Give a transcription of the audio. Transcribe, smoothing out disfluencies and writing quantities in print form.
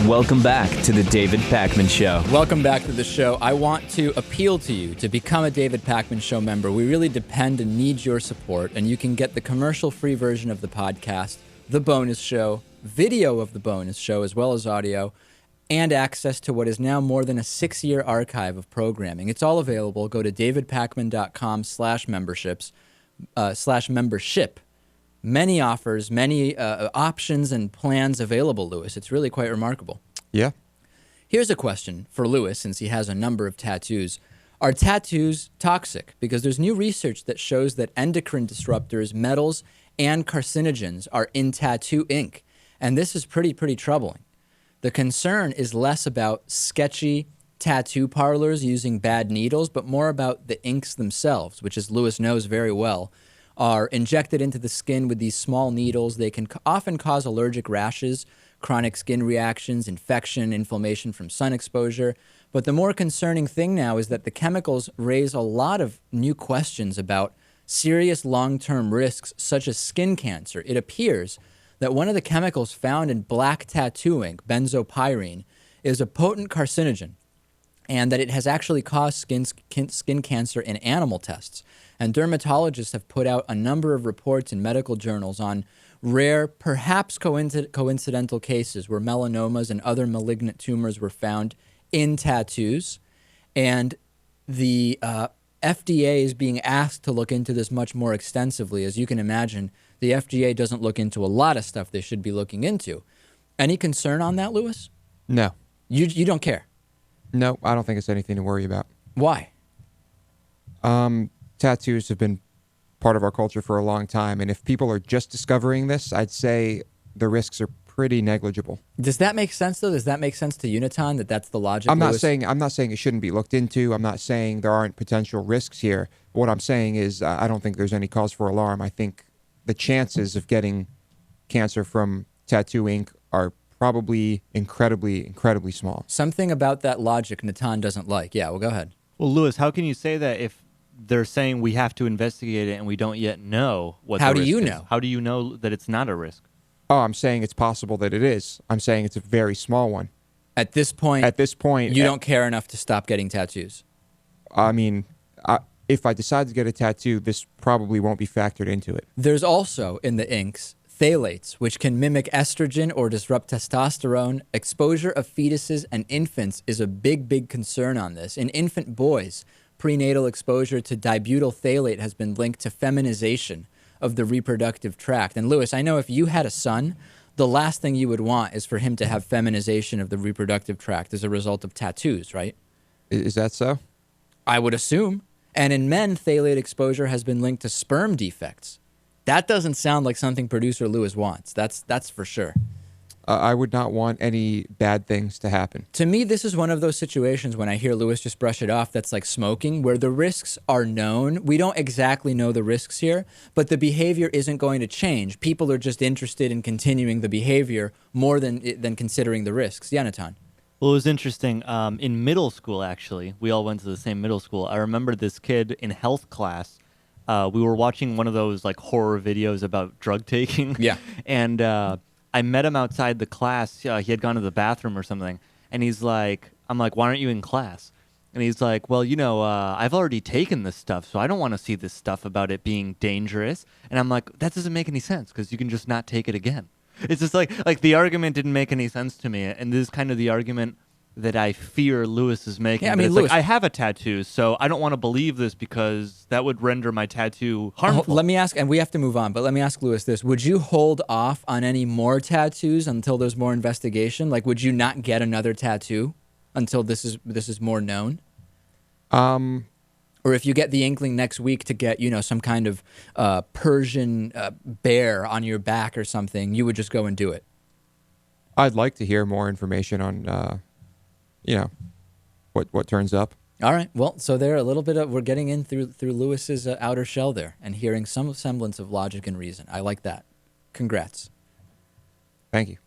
Welcome back to the David Pakman Show. Welcome back to the show. I want to appeal to you to become a David Pakman Show member. We really depend and need your support, and you can get the commercial-free version of the podcast, the bonus show, video of the bonus show, as well as audio, and access to what is now more than a 6-year archive of programming. It's all available. Go to davidpakman.com/membership. Many offers, many options and plans available, Lewis. It's really quite remarkable. Yeah. Here's a question for Lewis, since he has a number of tattoos. Are tattoos toxic? Because there's new research that shows that endocrine disruptors, metals, and carcinogens are in tattoo ink. And this is pretty troubling. The concern is less about sketchy tattoo parlors using bad needles, but more about the inks themselves, which, as Lewis knows very well, are injected into the skin with these small needles. They can often cause allergic rashes, chronic skin reactions, infection, inflammation from sun exposure. But the more concerning thing now is that the chemicals raise a lot of new questions about serious long-term risks, such as skin cancer. It appears that one of the chemicals found in black tattoo ink, benzopyrene, is a potent carcinogen, and that it has actually caused skin cancer in animal tests. And dermatologists have put out a number of reports in medical journals on rare, perhaps coincidental cases where melanomas and other malignant tumors were found in tattoos. And the FDA is being asked to look into this much more extensively. As you can imagine, the FDA doesn't look into a lot of stuff they should be looking into. Any concern on that, Lewis? No. You don't care? No, I don't think it's anything to worry about. Why? Tattoos have been part of our culture for a long time, and if people are just discovering this, I'd say the risks are pretty negligible. Does that make sense, though? Does that make sense to Uniton, that that's the logic? I'm not saying it shouldn't be looked into. I'm not saying there aren't potential risks here. What I'm saying is I don't think there's any cause for alarm. I think the chances of getting cancer from tattoo ink are probably incredibly small. Something about that logic Natan doesn't like. Yeah, well, go ahead. Well, Lewis, how can you say that if they're saying we have to investigate it and we don't yet know what the risk is? How do you know? How do you know that it's not a risk? Oh, I'm saying it's possible that it is. I'm saying it's a very small one. At this point, you don't care enough to stop getting tattoos. I mean, if I decide to get a tattoo, this probably won't be factored into it. There's also in the inks phthalates, which can mimic estrogen or disrupt testosterone. Exposure of fetuses and infants is a big concern on this. In infant boys, prenatal exposure to dibutyl phthalate has been linked to feminization of the reproductive tract. And Lewis, I know if you had a son, the last thing you would want is for him to have feminization of the reproductive tract as a result of tattoos, right? Is that so? I would assume. And in men, phthalate exposure has been linked to sperm defects. That doesn't sound like something producer Lewis wants. That's for sure. I would not want any bad things to happen. To me, this is one of those situations when I hear Lewis just brush it off that's like smoking, where the risks are known. We don't exactly know the risks here, but the behavior isn't going to change. People are just interested in continuing the behavior more than considering the risks. Yeah, Natan. Well, it was interesting. In middle school, actually, we all went to the same middle school. I remember this kid in health class. We were watching one of those like horror videos about drug taking. Yeah. And I met him outside the class. He had gone to the bathroom or something. And he's like, I'm like, why aren't you in class? And he's like, well, you know, I've already taken this stuff, so I don't want to see this stuff about it being dangerous. And I'm like, that doesn't make any sense because you can just not take it again. It's just like the argument didn't make any sense to me. And this is kind of the argument that I fear Lewis is making. Yeah, I mean, it's Lewis, like, I have a tattoo, so I don't want to believe this because that would render my tattoo harmful. Let me ask, and we have to move on, but let me ask Lewis this. Would you hold off on any more tattoos until there's more investigation? Like, would you not get another tattoo until this is more known? Or if you get the inkling next week to get, you know, some kind of Persian bear on your back or something, you would just go and do it? I'd like to hear more information on, you know, what turns up. All right. Well, so there a little bit of, we're getting in through Lewis's outer shell there and hearing some semblance of logic and reason. I like that. Congrats. Thank you.